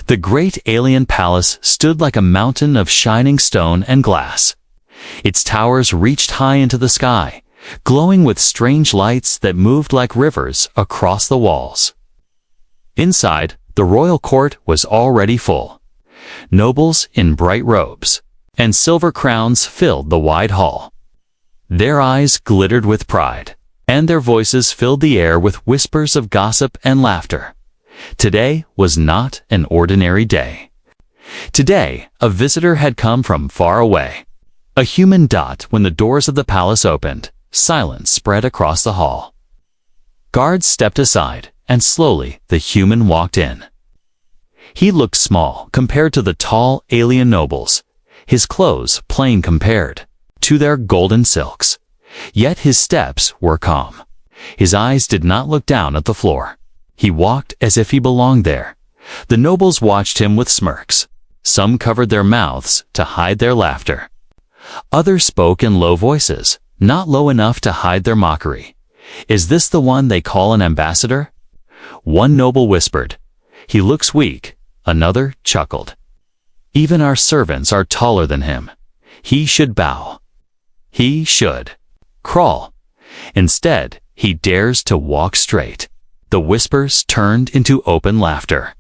The great alien palace stood like a mountain of shining stone and glass. Its towers reached high into the sky, glowing with strange lights that moved like rivers across the walls. Inside, the royal court was already full. Nobles in bright robes and silver crowns filled the wide hall. Their eyes glittered with pride, and their voices filled the air with whispers of gossip and laughter. Today was not an ordinary day. Today, a visitor had come from far away. A human dot. When the doors of the palace opened, silence spread across the hall. Guards stepped aside, and slowly the human walked in. He looked small compared to the tall alien nobles, his clothes plain compared to their golden silks. Yet his steps were calm. His eyes did not look down at the floor. He walked as if he belonged there. The nobles watched him with smirks. Some covered their mouths to hide their laughter. Others spoke in low voices, not low enough to hide their mockery. "Is this the one they call an ambassador?" One noble whispered, "He looks weak." Another chuckled, "Even our servants are taller than him. He should bow. He should crawl. Instead, he dares to walk straight." The whispers turned into open laughter.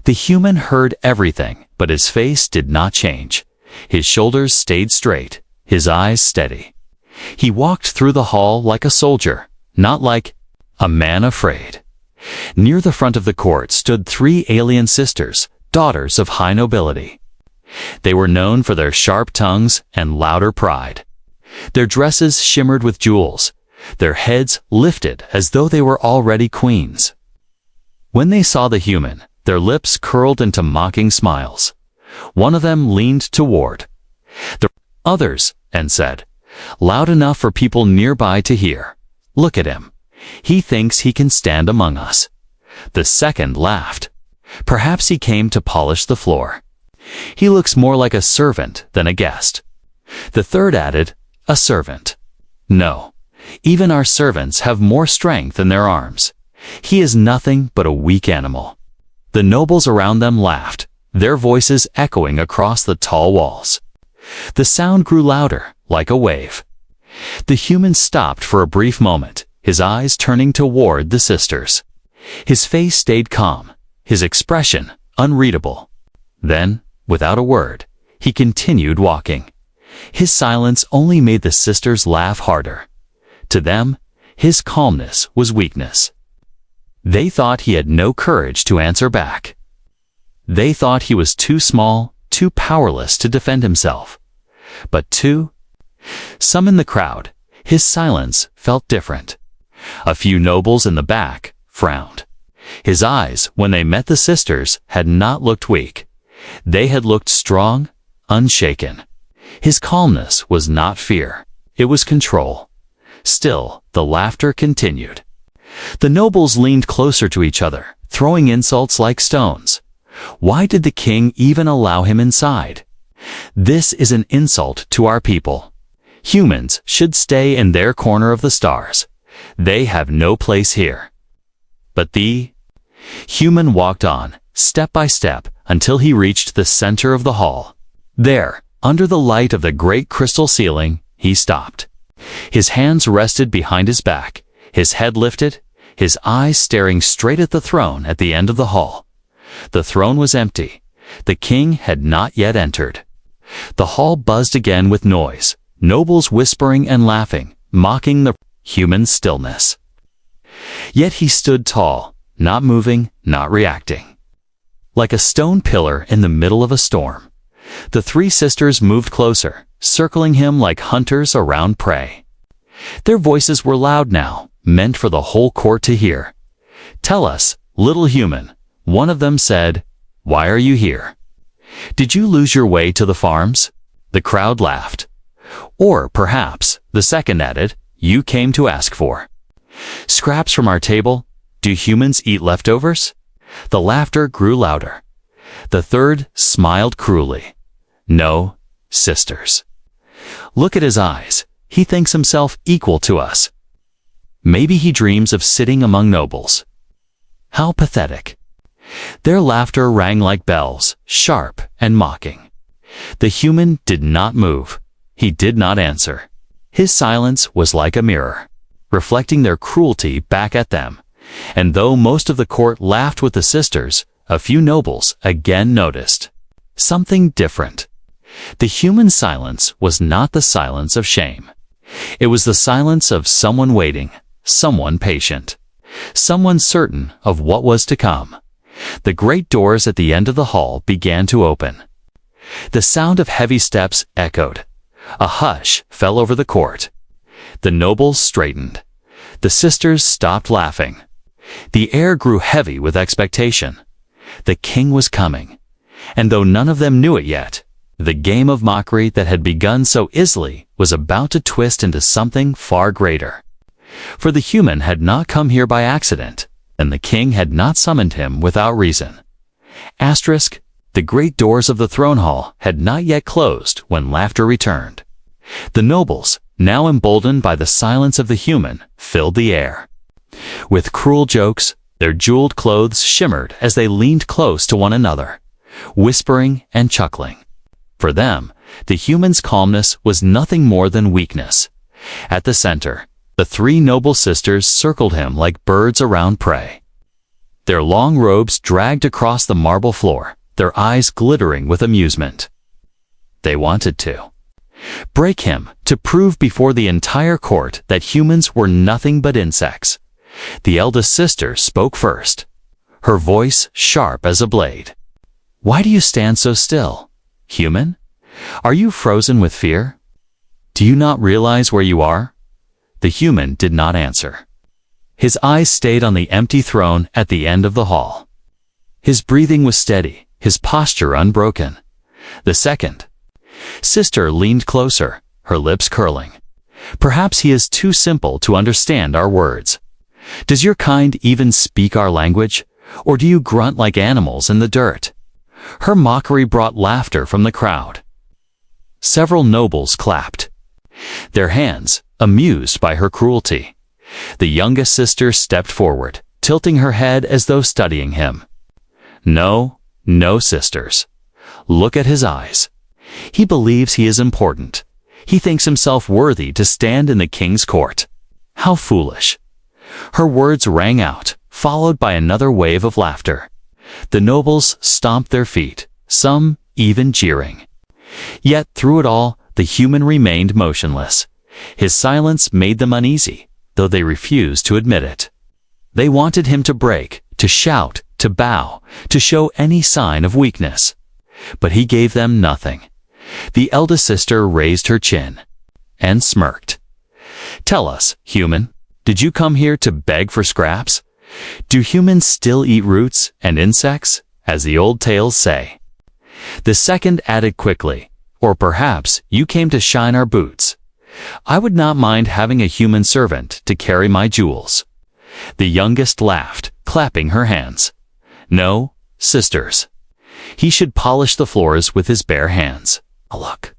The human heard everything, but his face did not change. His shoulders stayed straight, his eyes steady. He walked through the hall like a soldier, not like a man afraid. Near the front of the court stood 3 alien sisters, daughters of high nobility. They were known for their sharp tongues and louder pride. Their dresses shimmered with jewels, their heads lifted as though they were already queens. When they saw the human, their lips curled into mocking smiles. One of them leaned toward the others and said, loud enough for people nearby to hear, "Look at him. He thinks he can stand among us." The second laughed. "Perhaps he came to polish the floor. He looks more like a servant than a guest." The third added, "A servant? No. Even our servants have more strength in their arms. He is nothing but a weak animal." The nobles around them laughed, their voices echoing across the tall walls. The sound grew louder, like a wave. The human stopped for a brief moment, his eyes turning toward the sisters. His face stayed calm, his expression unreadable. Then, without a word, he continued walking. His silence only made the sisters laugh harder. To them, his calmness was weakness. They thought he had no courage to answer back. They thought he was too small, too powerless to defend himself. But to some in the crowd, his silence felt different. A few nobles in the back frowned. His eyes, when they met the sisters, had not looked weak. They had looked strong, unshaken. His calmness was not fear, it was control. Still, the laughter continued. The nobles leaned closer to each other, throwing insults like stones. Why did the king even allow him inside? This is an insult to our people. Humans should stay in their corner of the stars. They have no place here. But the human walked on, step by step, until he reached the center of the hall. There, under the light of the great crystal ceiling, he stopped. His hands rested behind his back, his head lifted, his eyes staring straight at the throne at the end of the hall. The throne was empty. The king had not yet entered. The hall buzzed again with noise, nobles whispering and laughing, mocking the human stillness. Yet he stood tall, not moving, not reacting. Like a stone pillar in the middle of a storm. The 3 sisters moved closer, circling him like hunters around prey. Their voices were loud now, meant for the whole court to hear. "Tell us, little human," one of them said, "why are you here? Did you lose your way to the farms?" The crowd laughed. "Or perhaps," the second added, "you came to ask for scraps from our table? Do humans eat leftovers?" The laughter grew louder. The third smiled cruelly. "No, sisters. Look at his eyes. He thinks himself equal to us. Maybe he dreams of sitting among nobles. How pathetic." Their laughter rang like bells, sharp and mocking. The human did not move. He did not answer. His silence was like a mirror, reflecting their cruelty back at them. And though most of the court laughed with the sisters, a few nobles again noticed something different. The human silence was not the silence of shame. It was the silence of someone waiting, someone patient, someone certain of what was to come. The great doors at the end of the hall began to open. The sound of heavy steps echoed. A hush fell over the court. The nobles straightened. The sisters stopped laughing. The air grew heavy with expectation. The king was coming. And though none of them knew it yet, the game of mockery that had begun so easily was about to twist into something far greater. For the human had not come here by accident, and the king had not summoned him without reason. Asterisk, the great doors of the throne hall had not yet closed when laughter returned. The nobles, now emboldened by the silence of the human, filled the air. With cruel jokes, their jeweled clothes shimmered as they leaned close to one another, whispering and chuckling. For them, the human's calmness was nothing more than weakness. At the center, the three noble sisters circled him like birds around prey. Their long robes dragged across the marble floor, their eyes glittering with amusement. They wanted to break him, to prove before the entire court that humans were nothing but insects. The eldest sister spoke first, her voice sharp as a blade. "Why do you stand so still, human? Are you frozen with fear? Do you not realize where you are?" The human did not answer. His eyes stayed on the empty throne at the end of the hall. His breathing was steady, his posture unbroken. The second sister leaned closer, her lips curling. "Perhaps he is too simple to understand our words. Does your kind even speak our language, or do you grunt like animals in the dirt?" Her mockery brought laughter from the crowd. Several nobles clapped their hands, amused by her cruelty. The youngest sister stepped forward, tilting her head as though studying him. "No, no, sisters. Look at his eyes. He believes he is important. He thinks himself worthy to stand in the king's court. How foolish." Her words rang out, followed by another wave of laughter. The nobles stomped their feet, some even jeering. Yet through it all, the human remained motionless. His silence made them uneasy, though they refused to admit it. They wanted him to break, to shout, to bow, to show any sign of weakness. But he gave them nothing. The eldest sister raised her chin and smirked. "Tell us, human, did you come here to beg for scraps? Do humans still eat roots and insects, as the old tales say?" The second added quickly, "Or perhaps you came to shine our boots. I would not mind having a human servant to carry my jewels." The youngest laughed, clapping her hands. "No, sisters. He should polish the floors with his bare hands. Look.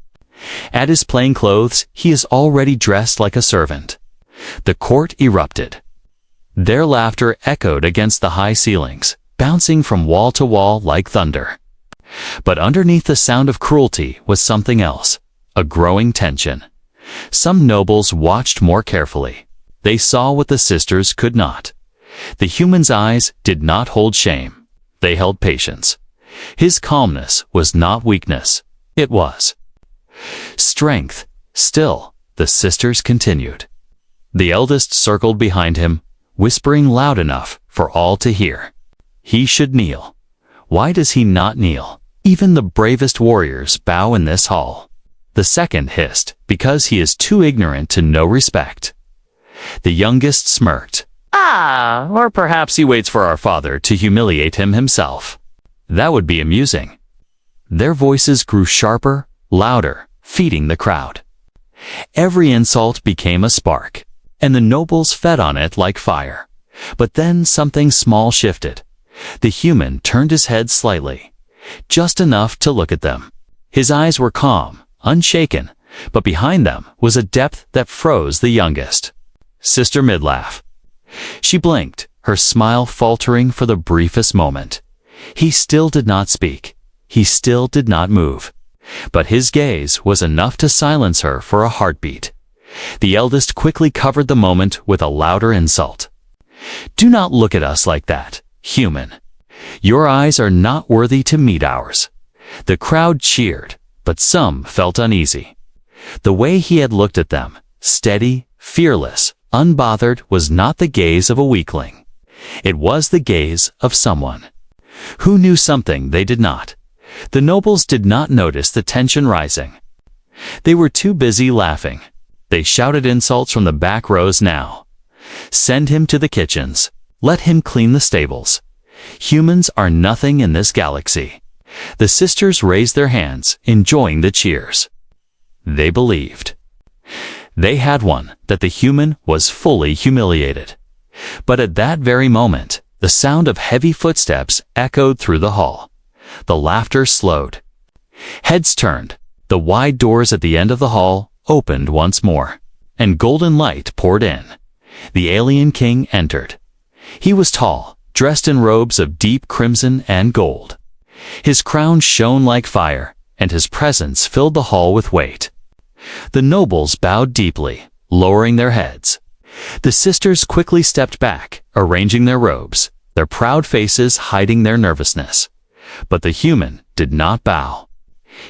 At his plain clothes, he is already dressed like a servant." The court erupted. Their laughter echoed against the high ceilings, bouncing from wall to wall like thunder. But underneath the sound of cruelty was something else, a growing tension. Some nobles watched more carefully. They saw what the sisters could not. The human's eyes did not hold shame. They held patience. His calmness was not weakness. It was strength. Still, the sisters continued. The eldest circled behind him, whispering loud enough for all to hear. "He should kneel. Why does he not kneel? Even the bravest warriors bow in this hall." The second hissed, "Because he is too ignorant to know respect." The youngest smirked. Or perhaps he waits for our father to humiliate him himself. That would be amusing." Their voices grew sharper, louder, feeding the crowd. Every insult became a spark, and the nobles fed on it like fire. But then something small shifted. The human turned his head slightly, just enough to look at them. His eyes were calm, unshaken, but behind them was a depth that froze the youngest. Sister mid-laugh. She blinked, her smile faltering for the briefest moment. He still did not speak. He still did not move. But his gaze was enough to silence her for a heartbeat. The eldest quickly covered the moment with a louder insult. "Do not look at us like that, human. Your eyes are not worthy to meet ours." The crowd cheered, but some felt uneasy. The way he had looked at them, steady, fearless, unbothered, was not the gaze of a weakling. It was the gaze of someone who knew something they did not. The nobles did not notice the tension rising. They were too busy laughing. They shouted insults from the back rows now. "Send him to the kitchens. Let him clean the stables. Humans are nothing in this galaxy." The sisters raised their hands, enjoying the cheers. They believed. They had won, that the human was fully humiliated. But at that very moment, the sound of heavy footsteps echoed through the hall. The laughter slowed. Heads turned. The wide doors at the end of the hall opened once more, and golden light poured in. The alien king entered. He was tall, dressed in robes of deep crimson and gold. His crown shone like fire, and his presence filled the hall with weight. The nobles bowed deeply, lowering their heads. The sisters quickly stepped back, arranging their robes, their proud faces hiding their nervousness. But the human did not bow.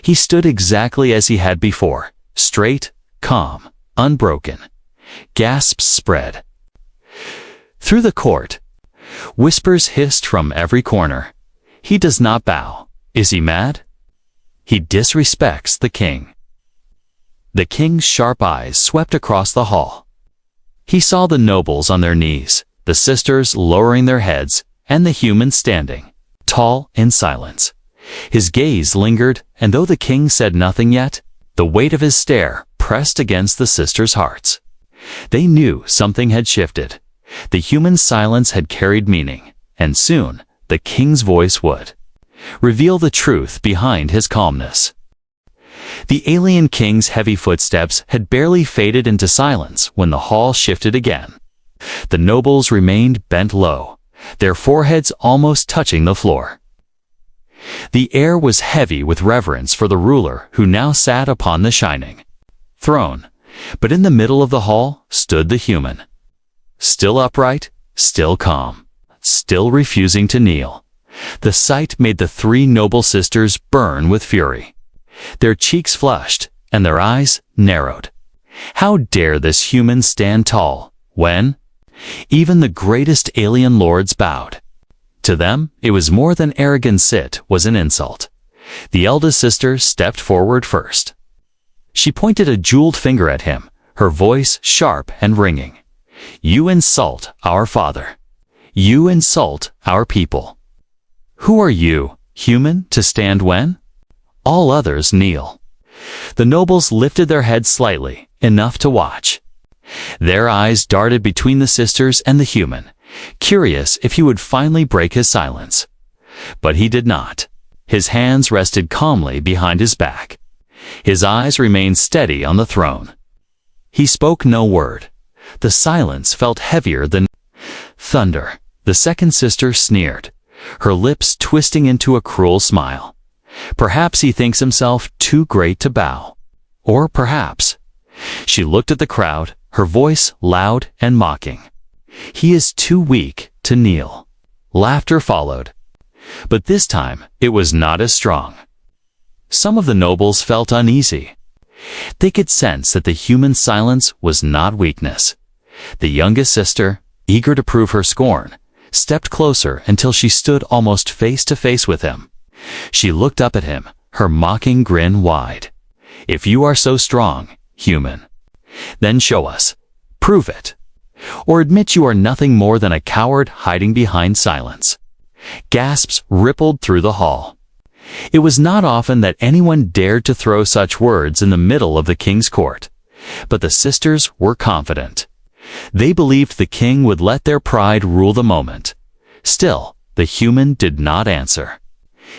He stood exactly as he had before, straight, calm, unbroken. Gasps spread through the court. Whispers hissed from every corner. "He does not bow. Is he mad? He disrespects the king." The king's sharp eyes swept across the hall. He saw the nobles on their knees, the sisters lowering their heads, and the human standing, tall in silence. His gaze lingered, and though the king said nothing yet, the weight of his stare pressed against the sisters' hearts. They knew something had shifted. The human silence had carried meaning, and soon the king's voice would reveal the truth behind his calmness. The alien king's heavy footsteps had barely faded into silence when the hall shifted again. The nobles remained bent low, their foreheads almost touching the floor. The air was heavy with reverence for the ruler who now sat upon the shining throne. But in the middle of the hall stood the human. Still upright, still calm, still refusing to kneel. The sight made the three noble sisters burn with fury. Their cheeks flushed, and their eyes narrowed. How dare this human stand tall, when even the greatest alien lords bowed? To them, it was more than arrogance. It was an insult. The eldest sister stepped forward first. She pointed a jeweled finger at him, her voice sharp and ringing. "You insult our father. You insult our people. Who are you, human, to stand when all others kneel?" The nobles lifted their heads slightly, enough to watch. Their eyes darted between the sisters and the human, curious if he would finally break his silence. But he did not. His hands rested calmly behind his back. His eyes remained steady on the throne. He spoke no word. The silence felt heavier than thunder. The second sister sneered, her lips twisting into a cruel smile. Perhaps he thinks himself too great to bow. Or perhaps. She looked at the crowd, her voice loud and mocking. He is too weak to kneel. Laughter followed. But this time, it was not as strong. Some of the nobles felt uneasy. They could sense that the human silence was not weakness. The youngest sister, eager to prove her scorn, stepped closer until she stood almost face to face with him. She looked up at him, her mocking grin wide. "If you are so strong, human, then show us. Prove it. Or admit you are nothing more than a coward hiding behind silence." Gasps rippled through the hall. It was not often that anyone dared to throw such words in the middle of the king's court, but the sisters were confident. They believed the king would let their pride rule the moment. Still, the human did not answer.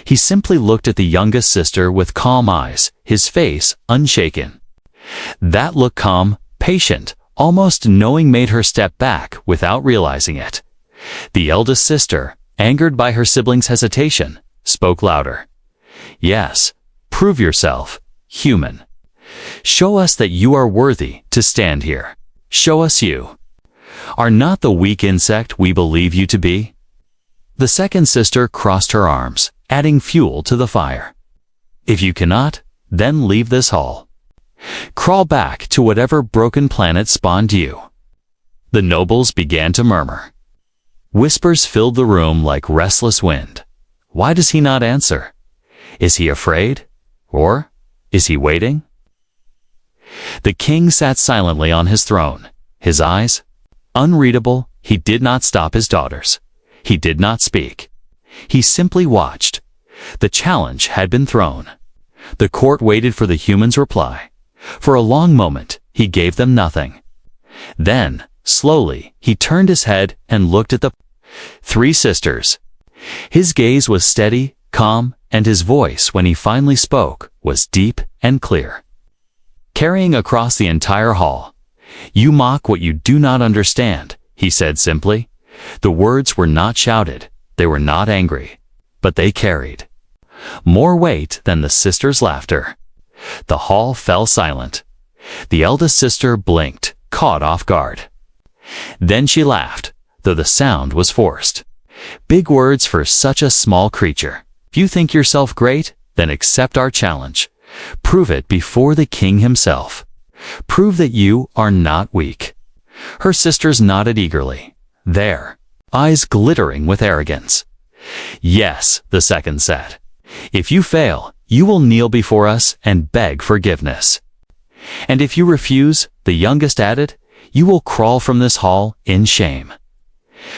He simply looked at the youngest sister with calm eyes, his face unshaken. That look, calm, patient, almost knowing, made her step back without realizing it. The eldest sister, angered by her siblings' hesitation, spoke louder. "Yes, prove yourself, human. Show us that you are worthy to stand here. Show us you are not the weak insect we believe you to be." The second sister crossed her arms, adding fuel to the fire. "If you cannot, then leave this hall. Crawl back to whatever broken planet spawned you." The nobles began to murmur. Whispers filled the room like restless wind. Why does he not answer? Is he afraid? Or is he waiting? The king sat silently on his throne, his eyes unreadable. He did not stop his daughters. He did not speak. He simply watched. The challenge had been thrown. The court waited for the human's reply. For a long moment, he gave them nothing. Then, slowly, he turned his head and looked at the three sisters. His gaze was steady, calm, and his voice, when he finally spoke, was deep and clear. Carrying across the entire hall, "You mock what you do not understand," he said simply. The words were not shouted, they were not angry, but they carried more weight than the sisters' laughter. The hall fell silent. The eldest sister blinked, caught off guard. Then she laughed, though the sound was forced. "Big words for such a small creature. If you think yourself great, then accept our challenge. Prove it before the king himself. Prove that you are not weak." Her sisters nodded eagerly, their eyes glittering with arrogance. "Yes," the second said. "If you fail, you will kneel before us and beg forgiveness. And if you refuse," the youngest added, "you will crawl from this hall in shame."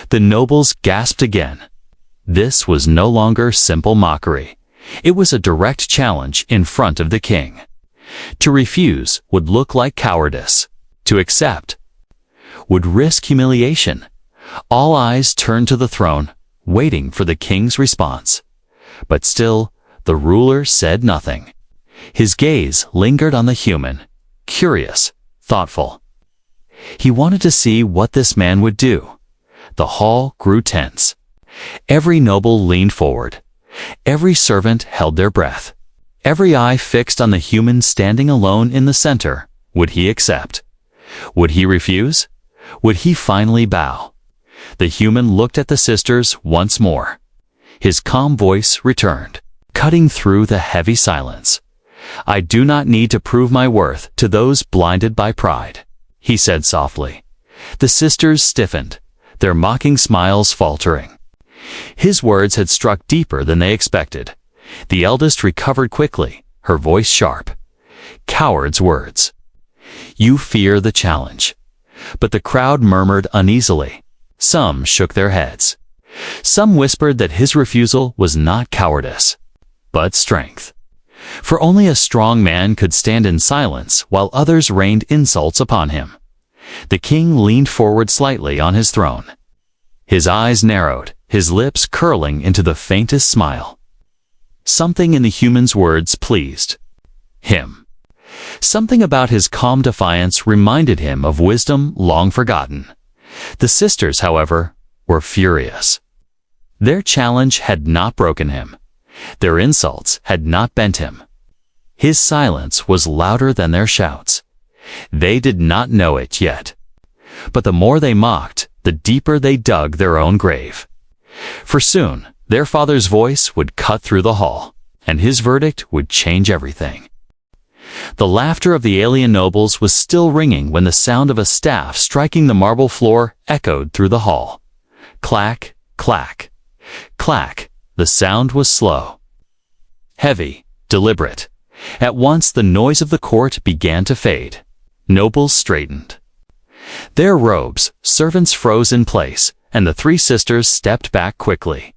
The nobles gasped again. This was no longer simple mockery. It was a direct challenge in front of the king. To refuse would look like cowardice. To accept would risk humiliation. All eyes turned to the throne, waiting for the king's response. But still, the ruler said nothing. His gaze lingered on the human, curious, thoughtful. He wanted to see what this man would do. The hall grew tense. Every noble leaned forward. Every servant held their breath. Every eye fixed on the human standing alone in the center. Would he accept? Would he refuse? Would he finally bow? The human looked at the sisters once more. His calm voice returned, cutting through the heavy silence. "I do not need to prove my worth to those blinded by pride," he said softly. The sisters stiffened, their mocking smiles faltering. His words had struck deeper than they expected. The eldest recovered quickly, her voice sharp. "Coward's words. You fear the challenge." But the crowd murmured uneasily. Some shook their heads. Some whispered that his refusal was not cowardice, but strength. For only a strong man could stand in silence while others rained insults upon him. The king leaned forward slightly on his throne. His eyes narrowed, his lips curling into the faintest smile. Something in the human's words pleased him. Something about his calm defiance reminded him of wisdom long forgotten. The sisters, however, were furious. Their challenge had not broken him. Their insults had not bent him. His silence was louder than their shouts. They did not know it yet. But the more they mocked, the deeper they dug their own grave. For soon, their father's voice would cut through the hall, and his verdict would change everything. The laughter of the alien nobles was still ringing when the sound of a staff striking the marble floor echoed through the hall. Clack, clack, clack. The sound was slow, heavy, deliberate. At once the noise of the court began to fade. Nobles straightened. Their robes, servants froze in place, and the three sisters stepped back quickly,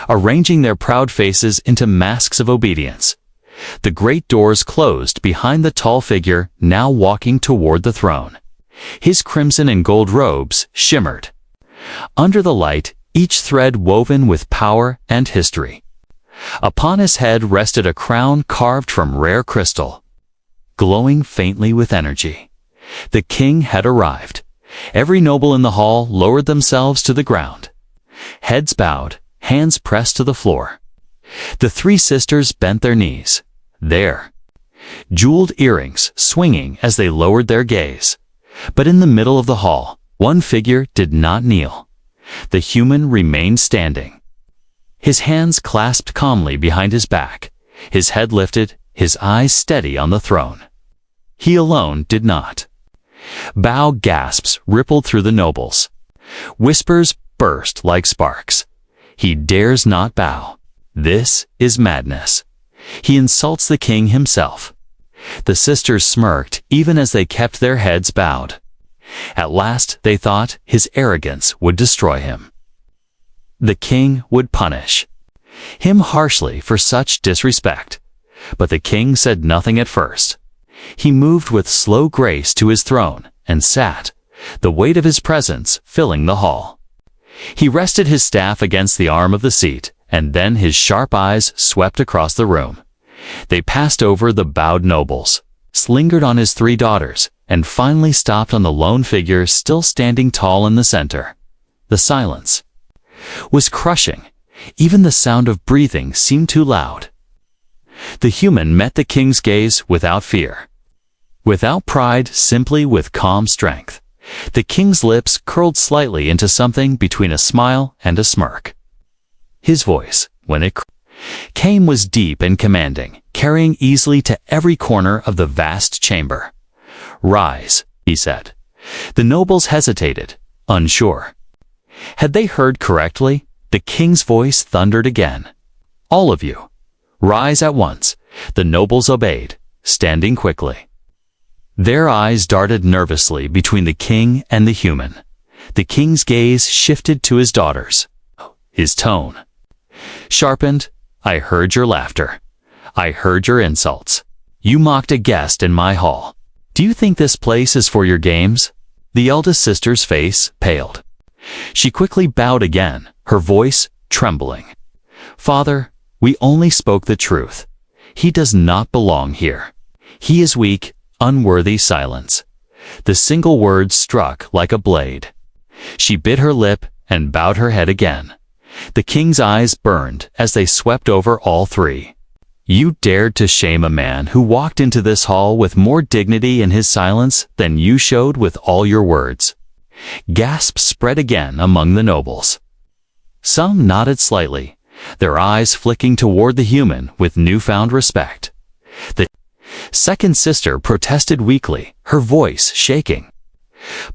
arranging their proud faces into masks of obedience. The great doors closed behind the tall figure now walking toward the throne. His crimson and gold robes shimmered. Under the light, each thread woven with power and history. Upon his head rested a crown carved from rare crystal, glowing faintly with energy. The king had arrived. Every noble in the hall lowered themselves to the ground. Heads bowed, hands pressed to the floor. The three sisters bent their knees. There, jeweled earrings swinging as they lowered their gaze. But in the middle of the hall, one figure did not kneel. The human remained standing. His hands clasped calmly behind his back, his head lifted, his eyes steady on the throne. He alone did not. Bow gasps rippled through the nobles. Whispers burst like sparks. He dares not bow. This is madness. He insults the king himself. The sisters smirked even as they kept their heads bowed. At last they thought his arrogance would destroy him. The king would punish him harshly for such disrespect. But the king said nothing at first. He moved with slow grace to his throne and sat, the weight of his presence filling the hall. He rested his staff against the arm of the seat, and then his sharp eyes swept across the room. They passed over the bowed nobles, lingered on his three daughters, and finally stopped on the lone figure still standing tall in the center. The silence was crushing. Even the sound of breathing seemed too loud. The human met the king's gaze without fear. Without pride, simply with calm strength. The king's lips curled slightly into something between a smile and a smirk. His voice, when it came, was deep and commanding, carrying easily to every corner of the vast chamber. "Rise," he said. The nobles hesitated, unsure. Had they heard correctly? The king's voice thundered again. "All of you, rise at once." The nobles obeyed, standing quickly. Their eyes darted nervously between the king and the human. The king's gaze shifted to his daughters. His tone sharpened. "I heard your laughter. I heard your insults. You mocked a guest in my hall. Do you think this place is for your games?" The eldest sister's face paled. She quickly bowed again, her voice trembling. "Father, we only spoke the truth. He does not belong here. He is weak, unworthy." Silence. The single word struck like a blade. She bit her lip and bowed her head again. The king's eyes burned as they swept over all three. "You dared to shame a man who walked into this hall with more dignity in his silence than you showed with all your words." Gasps spread again among the nobles. Some nodded slightly, their eyes flicking toward the human with newfound respect. The second sister protested weakly, her voice shaking.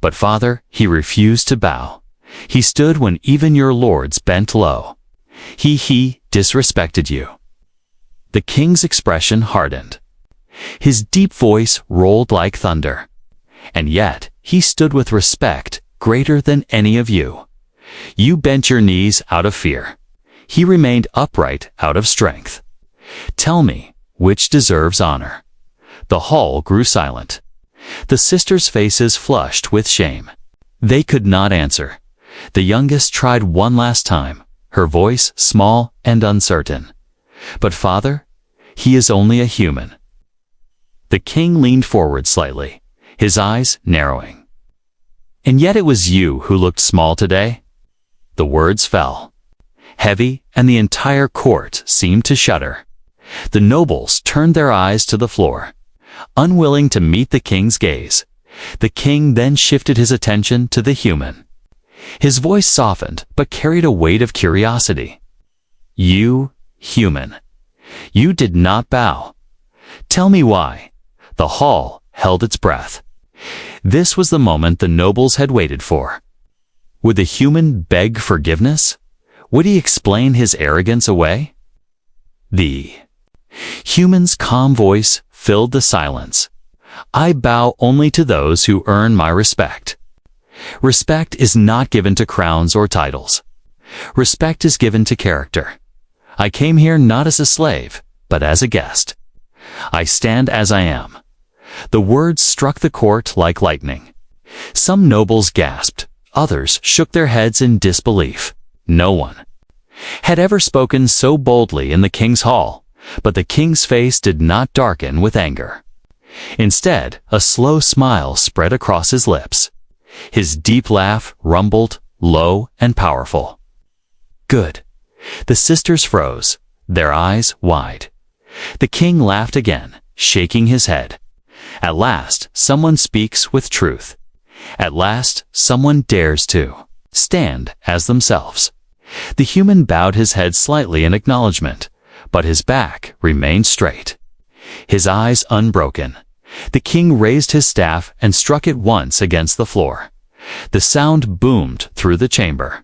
"But father," he refused to bow. "He stood when even your lords bent low. He disrespected you." The king's expression hardened. His deep voice rolled like thunder. "And yet he stood with respect greater than any of you. You bent your knees out of fear. He remained upright out of strength. Tell me, which deserves honor?" The hall grew silent. The sisters' faces flushed with shame. They could not answer. The youngest tried one last time, her voice small and uncertain. "But father, he is only a human." The king leaned forward slightly, his eyes narrowing. "And yet it was you who looked small today?" The words fell heavy, and the entire court seemed to shudder. The nobles turned their eyes to the floor, unwilling to meet the king's gaze. The king then shifted his attention to the human. His voice softened but carried a weight of curiosity. "You, human, you did not bow. Tell me why." The hall held its breath. This was the moment the nobles had waited for. Would the human beg forgiveness? Would he explain his arrogance away? The human's calm voice filled the silence. "I bow only to those who earn my respect. Respect is not given to crowns or titles. Respect is given to character. I came here not as a slave, but as a guest. I stand as I am." The words struck the court like lightning. Some nobles gasped, others shook their heads in disbelief. No one had ever spoken so boldly in the king's hall, but the king's face did not darken with anger. Instead, a slow smile spread across his lips. His deep laugh rumbled, low and powerful. "Good. The sisters froze, their eyes wide. The king laughed again, shaking his head. At last, someone speaks with truth. At last, someone dares to stand as themselves. The human bowed his head slightly in acknowledgement, but his back remained straight. His eyes unbroken. The king raised his staff and struck it once against the floor. The sound boomed through the chamber.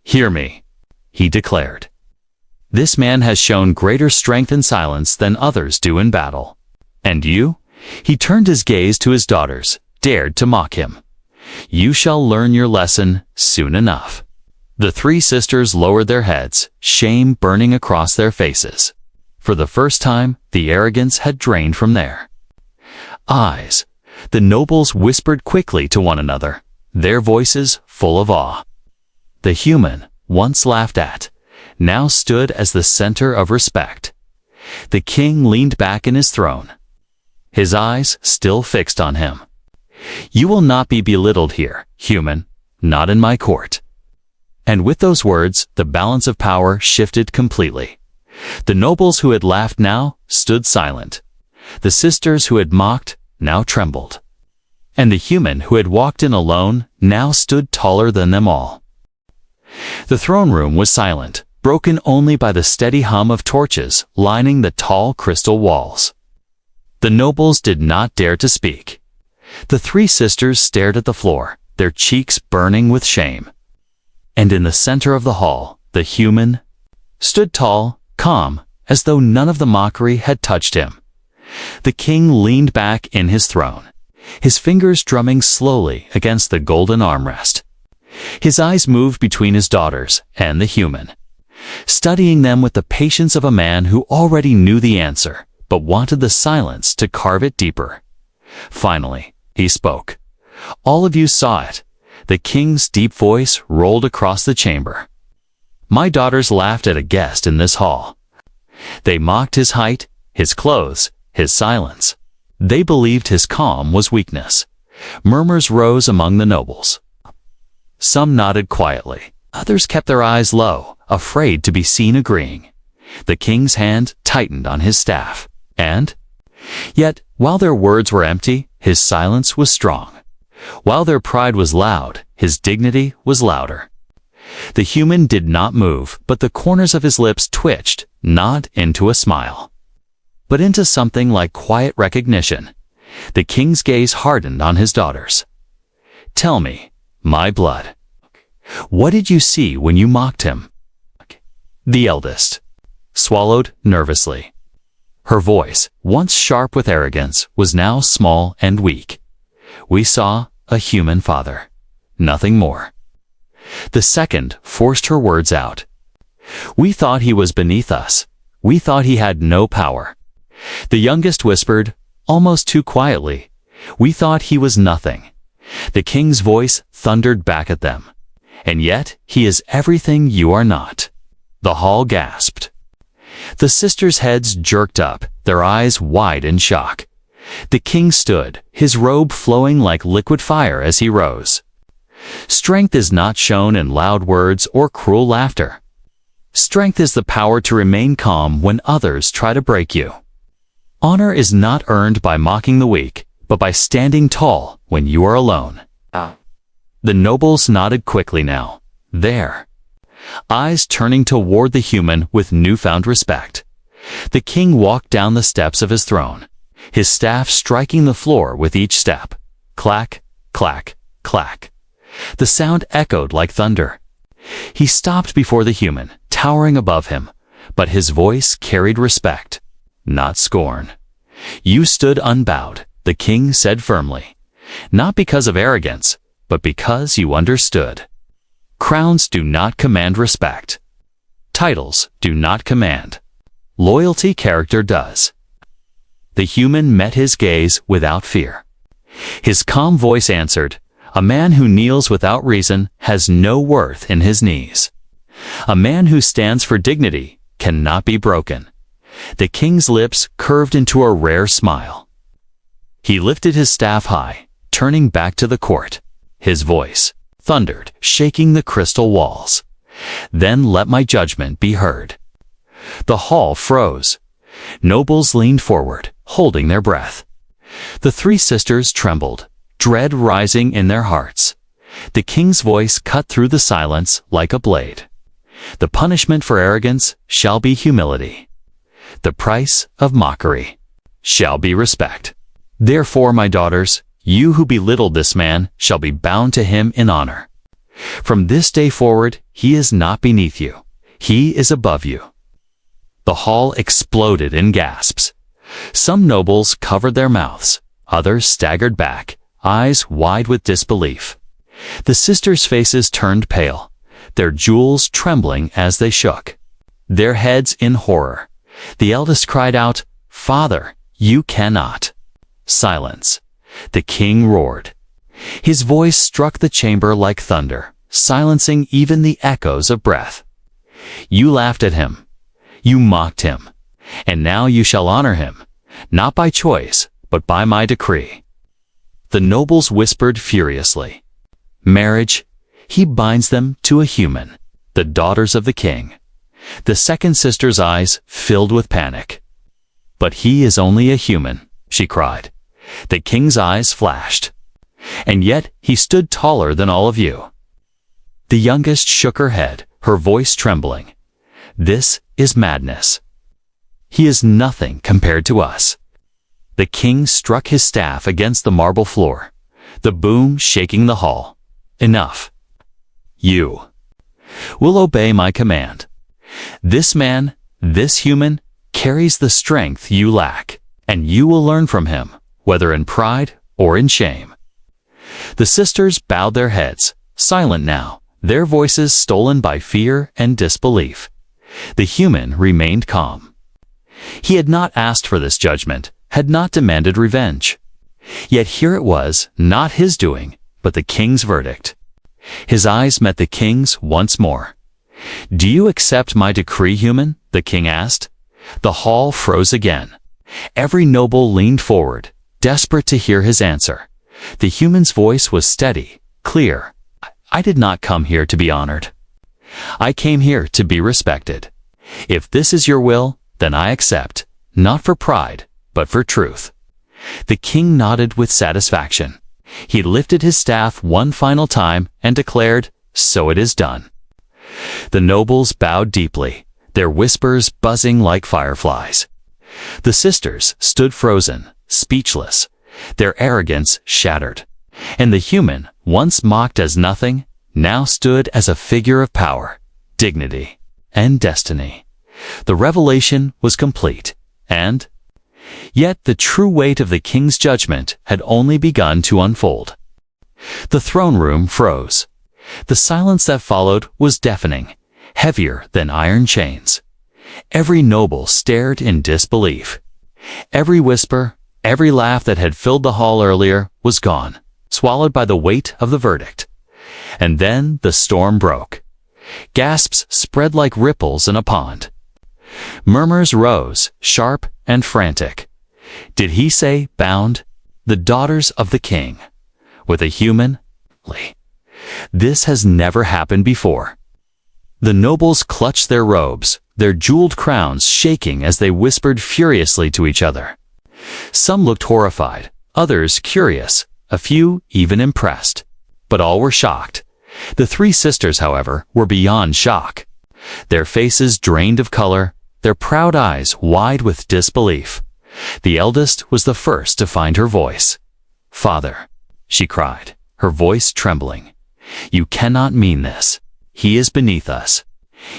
"Hear me," he declared. "This man has shown greater strength in silence than others do in battle. And you?" He turned his gaze to his daughters, dared to mock him. "You shall learn your lesson soon enough." The three sisters lowered their heads, shame burning across their faces. For the first time, the arrogance had drained from their eyes. The nobles whispered quickly to one another, their voices full of awe. The human, once laughed at, now stood as the center of respect. The king leaned back in his throne, his eyes still fixed on him. "You will not be belittled here, human, not in my court." And with those words, the balance of power shifted completely. The nobles who had laughed now stood silent. The sisters who had mocked now trembled. And the human who had walked in alone now stood taller than them all. The throne room was silent, broken only by the steady hum of torches lining the tall crystal walls. The nobles did not dare to speak. The three sisters stared at the floor, their cheeks burning with shame. And in the center of the hall, the human stood tall, calm, as though none of the mockery had touched him. The king leaned back in his throne, his fingers drumming slowly against the golden armrest. His eyes moved between his daughters and the human, studying them with the patience of a man who already knew the answer, but wanted the silence to carve it deeper. Finally, he spoke. All of you saw it. The king's deep voice rolled across the chamber. My daughters laughed at a guest in this hall. They mocked his height, his clothes, his silence. They believed his calm was weakness. Murmurs rose among the nobles. Some nodded quietly. Others kept their eyes low, afraid to be seen agreeing. The king's hand tightened on his staff. And yet, while their words were empty, his silence was strong. While their pride was loud, his dignity was louder. The human did not move, but the corners of his lips twitched, not into a smile, but into something like quiet recognition. The king's gaze hardened on his daughters. Tell me, my blood, what did you see when you mocked him? The eldest swallowed nervously. Her voice, once sharp with arrogance, was now small and weak. We saw a human father, nothing more. The second forced her words out. We thought he was beneath us. We thought he had no power. The youngest whispered, almost too quietly, we thought he was nothing. The king's voice thundered back at them. And yet he is everything you are not. The hall gasped. The sisters' heads jerked up, their eyes wide in shock. The king stood, his robe flowing like liquid fire as he rose. Strength is not shown in loud words or cruel laughter. Strength is the power to remain calm when others try to break you. Honor is not earned by mocking the weak, but by standing tall when you are alone. The nobles nodded quickly now, their eyes turning toward the human with newfound respect. The king walked down the steps of his throne, his staff striking the floor with each step. Clack, clack, clack. The sound echoed like thunder. He stopped before the human, towering above him, but his voice carried respect, not scorn. You stood unbowed, the king said firmly, not because of arrogance, but because you understood. Crowns do not command respect. Titles do not command. Loyalty character does. The human met his gaze without fear. His calm voice answered, a man who kneels without reason has no worth in his knees. A man who stands for dignity cannot be broken. The king's lips curved into a rare smile. He lifted his staff high, turning back to the court. His voice thundered, shaking the crystal walls. Then let my judgment be heard." The hall froze. Nobles leaned forward, holding their breath. The three sisters trembled, dread rising in their hearts. The king's voice cut through the silence like a blade. "The punishment for arrogance shall be humility. The price of mockery shall be respect. Therefore, my daughters, you who belittled this man shall be bound to him in honor. From this day forward, he is not beneath you. He is above you." The hall exploded in gasps. Some nobles covered their mouths. Others staggered back, eyes wide with disbelief. The sisters' faces turned pale, their jewels trembling as they shook. Their heads in horror. The eldest cried out, "Father, you cannot." Silence. The king roared. His voice struck the chamber like thunder, silencing even the echoes of breath. "You laughed at him. You mocked him. And now you shall honor him, not by choice, but by my decree." The nobles whispered furiously. "Marriage, he binds them to a human, the daughters of the king." The second sister's eyes filled with panic. "But he is only a human," she cried. The king's eyes flashed. "And yet he stood taller than all of you." The youngest shook her head, her voice trembling. "This is madness. He is nothing compared to us." The king struck his staff against the marble floor, the boom shaking the hall. "Enough. You will obey my command. This man, this human, carries the strength you lack, and you will learn from him, whether in pride or in shame." The sisters bowed their heads, silent now, their voices stolen by fear and disbelief. The human remained calm. He had not asked for this judgment, had not demanded revenge. Yet here it was, not his doing, but the king's verdict. His eyes met the king's once more. "Do you accept my decree, human?" the king asked. The hall froze again. Every noble leaned forward, desperate to hear his answer. The human's voice was steady, clear. "I did not come here to be honored. I came here to be respected. If this is your will, then I accept, not for pride, but for truth." The king nodded with satisfaction. He lifted his staff one final time and declared, "So it is done." The nobles bowed deeply, their whispers buzzing like fireflies. The sisters stood frozen, speechless, their arrogance shattered. And the human, once mocked as nothing, now stood as a figure of power, dignity, and destiny. The revelation was complete, and yet the true weight of the king's judgment had only begun to unfold. The throne room froze. The silence that followed was deafening, heavier than iron chains. Every noble stared in disbelief. Every whisper, every laugh that had filled the hall earlier was gone, swallowed by the weight of the verdict. And then the storm broke. Gasps spread like ripples in a pond. Murmurs rose, sharp and frantic. Did he say bound? The daughters of the king. With a human? This has never happened before. The nobles clutched their robes, their jeweled crowns shaking as they whispered furiously to each other. Some looked horrified, others curious, a few even impressed. But all were shocked. The three sisters, however, were beyond shock. Their faces drained of color, their proud eyes wide with disbelief. The eldest was the first to find her voice. "Father," she cried, her voice trembling, "you cannot mean this. He is beneath us.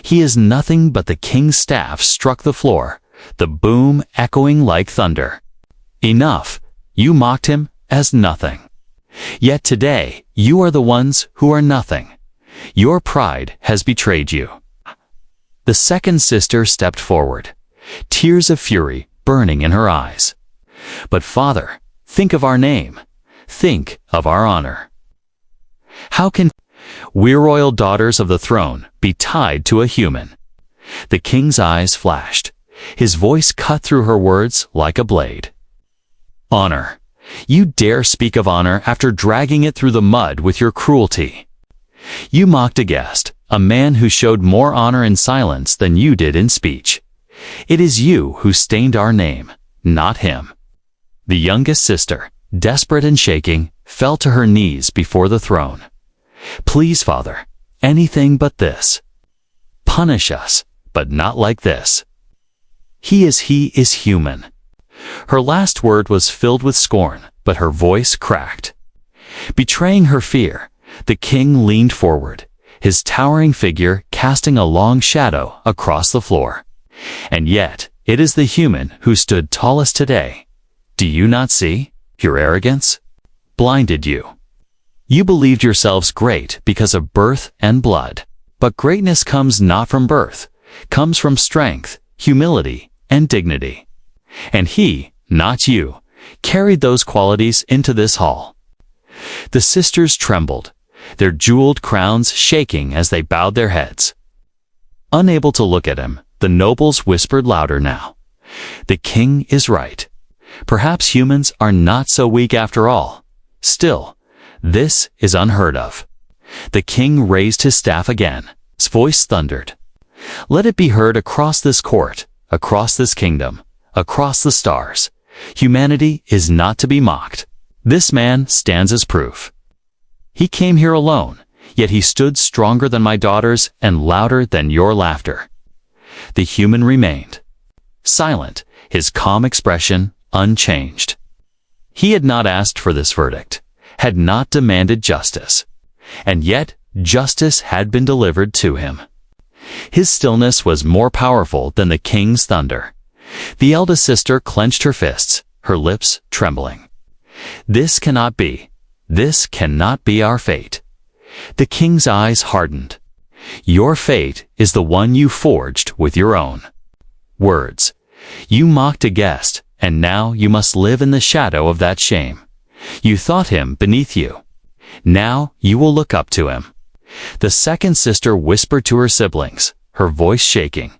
He is nothing." But the king's staff struck the floor, the boom echoing like thunder. "Enough! You mocked him as nothing. Yet today you are the ones who are nothing. Your pride has betrayed you." The second sister stepped forward, tears of fury burning in her eyes. "But father, think of our name. Think of our honor. How can we royal daughters of the throne be tied to a human?" The king's eyes flashed. His voice cut through her words like a blade. "Honor. You dare speak of honor after dragging it through the mud with your cruelty. You mocked a guest, a man who showed more honor in silence than you did in speech. It is you who stained our name, not him." The youngest sister, desperate and shaking, fell to her knees before the throne. "Please, Father, anything but this. Punish us, but not like this. He is human." Her last word was filled with scorn, but her voice cracked. Betraying her fear, the king leaned forward, his towering figure casting a long shadow across the floor. "And yet, it is the human who stood tallest today. Do you not see? Your arrogance blinded you. You believed yourselves great because of birth and blood. But greatness comes not from birth, comes from strength, humility, and dignity. And he, not you, carried those qualities into this hall." The sisters trembled, their jeweled crowns shaking as they bowed their heads. Unable to look at him, the nobles whispered louder now. "The king is right. Perhaps humans are not so weak after all. Still, this is unheard of." The king raised his staff again. His voice thundered. "Let it be heard across this court, across this kingdom, across the stars. Humanity is not to be mocked. This man stands as proof. He came here alone, yet he stood stronger than my daughters and louder than your laughter." The human remained, silent, his calm expression unchanged. He had not asked for this verdict, had not demanded justice. And yet, justice had been delivered to him. His stillness was more powerful than the king's thunder. The eldest sister clenched her fists, her lips trembling. "This cannot be. This cannot be our fate." The king's eyes hardened. "Your fate is the one you forged with your own words. You mocked a guest, and now you must live in the shadow of that shame. You thought him beneath you. Now you will look up to him." The second sister whispered to her siblings, her voice shaking.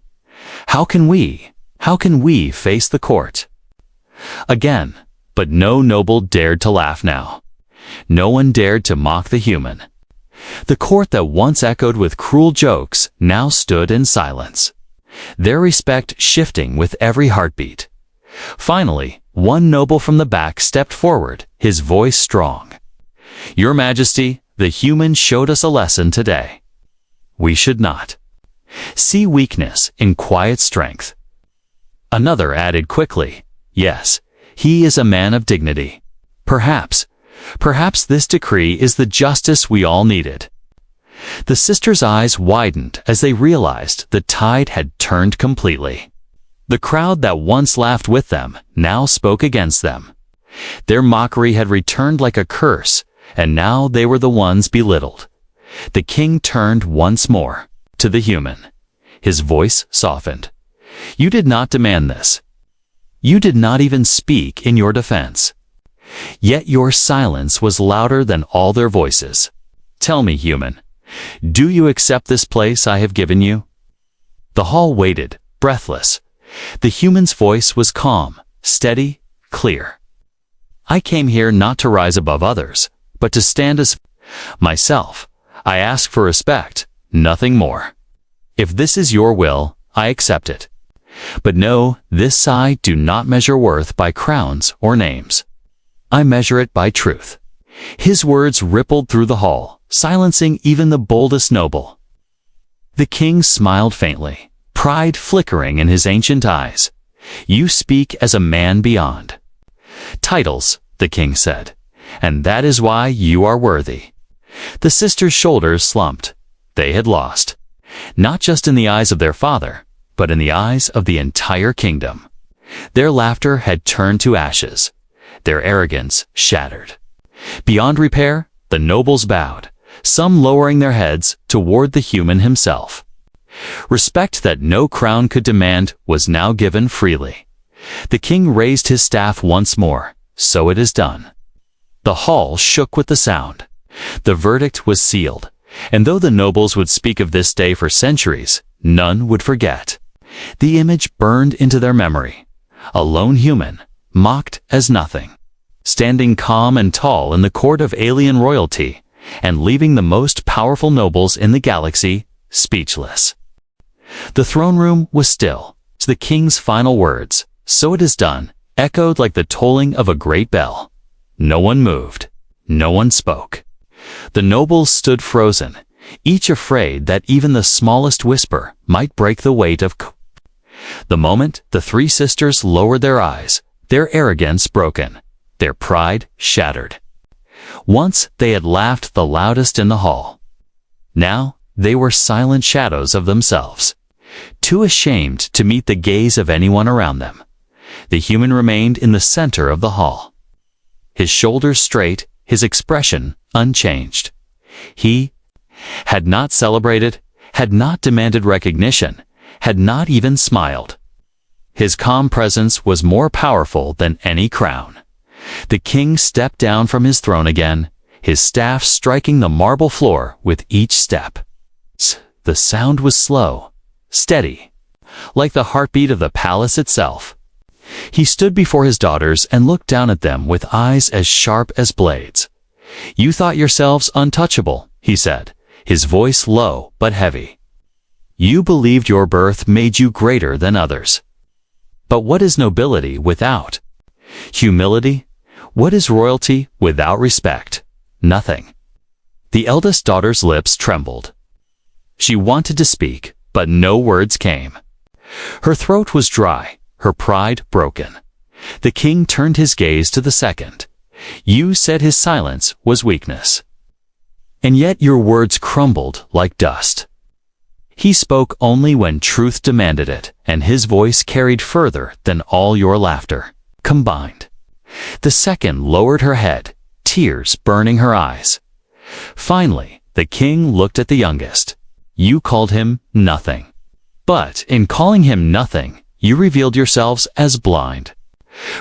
How can we face the court?" Again, but no noble dared to laugh now. No one dared to mock the human. The court that once echoed with cruel jokes now stood in silence, their respect shifting with every heartbeat. Finally, one noble from the back stepped forward, his voice strong. "Your Majesty, the human showed us a lesson today. We should not see weakness in quiet strength." Another added quickly, "Yes, he is a man of dignity. Perhaps this decree is the justice we all needed." The sisters' eyes widened as they realized the tide had turned completely. The crowd that once laughed with them now spoke against them. Their mockery had returned like a curse, and now they were the ones belittled. The king turned once more to the human. His voice softened. "You did not demand this. You did not even speak in your defense. Yet your silence was louder than all their voices. Tell me, human, do you accept this place I have given you?" The hall waited, breathless. The human's voice was calm, steady, clear. "I came here not to rise above others, but to stand as myself. I ask for respect, nothing more. If this is your will, I accept it. But know, this I do not measure worth by crowns or names. I measure it by truth." His words rippled through the hall, silencing even the boldest noble. The king smiled faintly, pride flickering in his ancient eyes. "You speak as a man beyond titles," the king said, "and that is why you are worthy." The sisters' shoulders slumped. They had lost, not just in the eyes of their father, but in the eyes of the entire kingdom. Their laughter had turned to ashes, their arrogance shattered. Beyond repair, the nobles bowed, some lowering their heads toward the human himself. Respect that no crown could demand was now given freely. The king raised his staff once more. "So it is done." The hall shook with the sound. The verdict was sealed, and though the nobles would speak of this day for centuries, none would forget. The image burned into their memory. A lone human, mocked as nothing, standing calm and tall in the court of alien royalty, and leaving the most powerful nobles in the galaxy speechless. The throne room was still. The king's final words, "So it is done," echoed like the tolling of a great bell. No one moved. No one spoke. The nobles stood frozen, each afraid that even the smallest whisper might break the weight of The moment the three sisters lowered their eyes, their arrogance broken, their pride shattered. Once they had laughed the loudest in the hall. Now they were silent shadows of themselves, too ashamed to meet the gaze of anyone around them. The human remained in the center of the hall. His shoulders straight, his expression unchanged. He had not celebrated, had not demanded recognition, had not even smiled. His calm presence was more powerful than any crown. The king stepped down from his throne again, his staff striking the marble floor with each step. The sound was slow, steady, like the heartbeat of the palace itself. He stood before his daughters and looked down at them with eyes as sharp as blades. "You thought yourselves untouchable," he said, his voice low but heavy. "You believed your birth made you greater than others. But what is nobility without humility? What is royalty without respect? Nothing." The eldest daughter's lips trembled. She wanted to speak, but no words came. Her throat was dry, her pride broken. The king turned his gaze to the second. "You said his silence was weakness. And yet your words crumbled like dust." He spoke only when truth demanded it, and his voice carried further than all your laughter combined. The second lowered her head, tears burning her eyes. Finally, the king looked at the youngest. "You called him nothing. But in calling him nothing, you revealed yourselves as blind.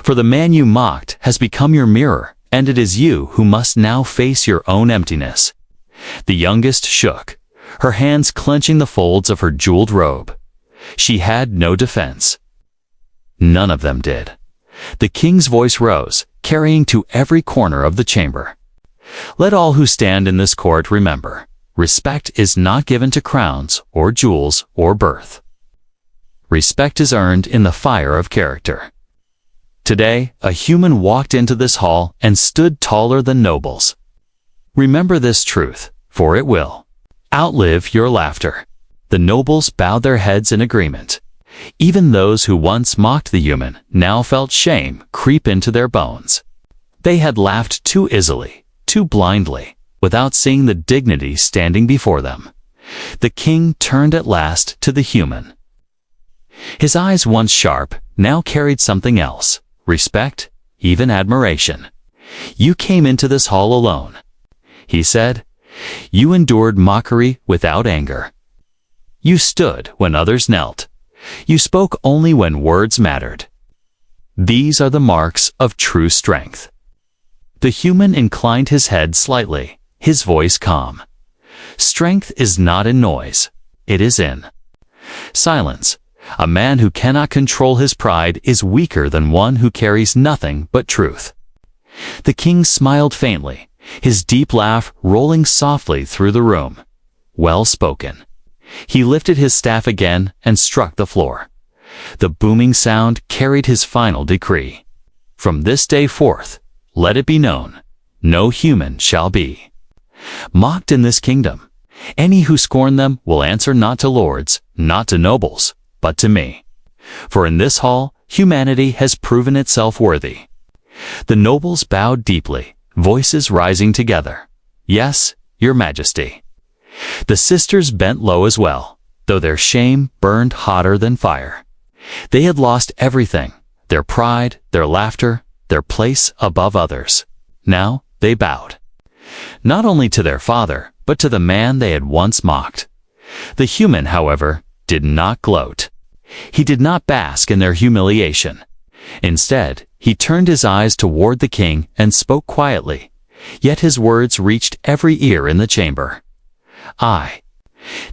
For the man you mocked has become your mirror, and it is you who must now face your own emptiness." The youngest shook, her hands clenching the folds of her jeweled robe. She had no defense. None of them did. The king's voice rose, carrying to every corner of the chamber. "Let all who stand in this court remember, respect is not given to crowns or jewels or birth. Respect is earned in the fire of character." Today, a human walked into this hall and stood taller than nobles. Remember this truth, for it will outlive your laughter. The nobles bowed their heads in agreement. Even those who once mocked the human now felt shame creep into their bones. They had laughed too easily, too blindly, without seeing the dignity standing before them. The king turned at last to the human. His eyes, once sharp, now carried something else, respect, even admiration. "You came into this hall alone," he said. "You endured mockery without anger. You stood when others knelt. You spoke only when words mattered. These are the marks of true strength." The human inclined his head slightly, his voice calm. "Strength is not in noise, it is in silence. A man who cannot control his pride is weaker than one who carries nothing but truth." The king smiled faintly, his deep laugh rolling softly through the room. Well spoken. He lifted his staff again and struck the floor. The booming sound carried his final decree. "From this day forth, let it be known, no human shall be mocked in this kingdom. Any who scorn them will answer not to lords, not to nobles, but to me. For in this hall, humanity has proven itself worthy." The nobles bowed deeply, voices rising together. "Yes, your majesty." The sisters bent low as well, though their shame burned hotter than fire. They had lost everything, their pride, their laughter, their place above others. Now they bowed. Not only to their father, but to the man they had once mocked. The human, however, did not gloat. He did not bask in their humiliation. Instead, he turned his eyes toward the king and spoke quietly, yet his words reached every ear in the chamber. "I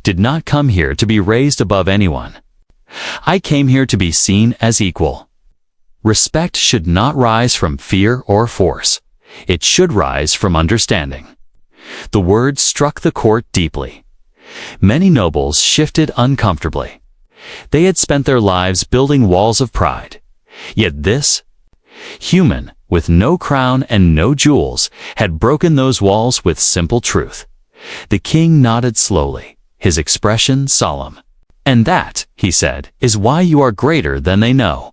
did not come here to be raised above anyone. I came here to be seen as equal. Respect should not rise from fear or force. It should rise from understanding." The words struck the court deeply. Many nobles shifted uncomfortably. They had spent their lives building walls of pride. Yet this human, with no crown and no jewels, had broken those walls with simple truth. The king nodded slowly, his expression solemn. "And that," he said, "is why you are greater than they know.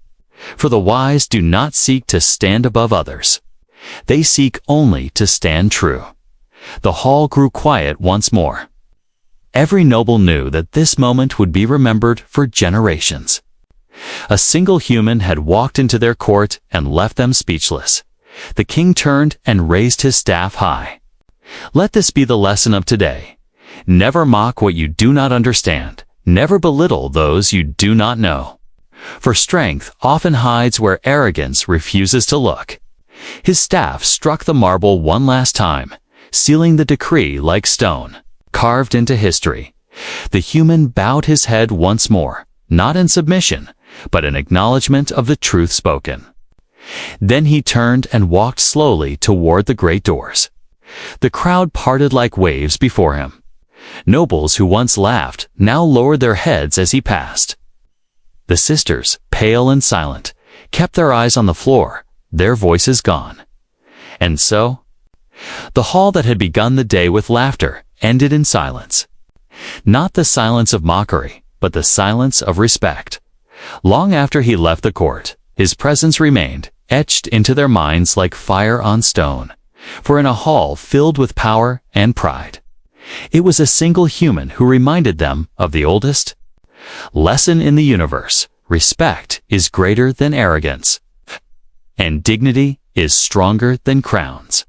For the wise do not seek to stand above others. They seek only to stand true." The hall grew quiet once more. Every noble knew that this moment would be remembered for generations. A single human had walked into their court and left them speechless. The king turned and raised his staff high. "Let this be the lesson of today. Never mock what you do not understand. Never belittle those you do not know. For strength often hides where arrogance refuses to look." His staff struck the marble one last time, sealing the decree like stone, carved into history. The human bowed his head once more, not in submission, but in acknowledgement of the truth spoken. Then he turned and walked slowly toward the great doors. The crowd parted like waves before him. Nobles who once laughed now lowered their heads as he passed. The sisters, pale and silent, kept their eyes on the floor, their voices gone. And so, the hall that had begun the day with laughter ended in silence. Not the silence of mockery, but the silence of respect. Long after he left the court, his presence remained, etched into their minds like fire on stone. For in a hall filled with power and pride, it was a single human who reminded them of the oldest lesson in the universe: respect is greater than arrogance, and dignity is stronger than crowns.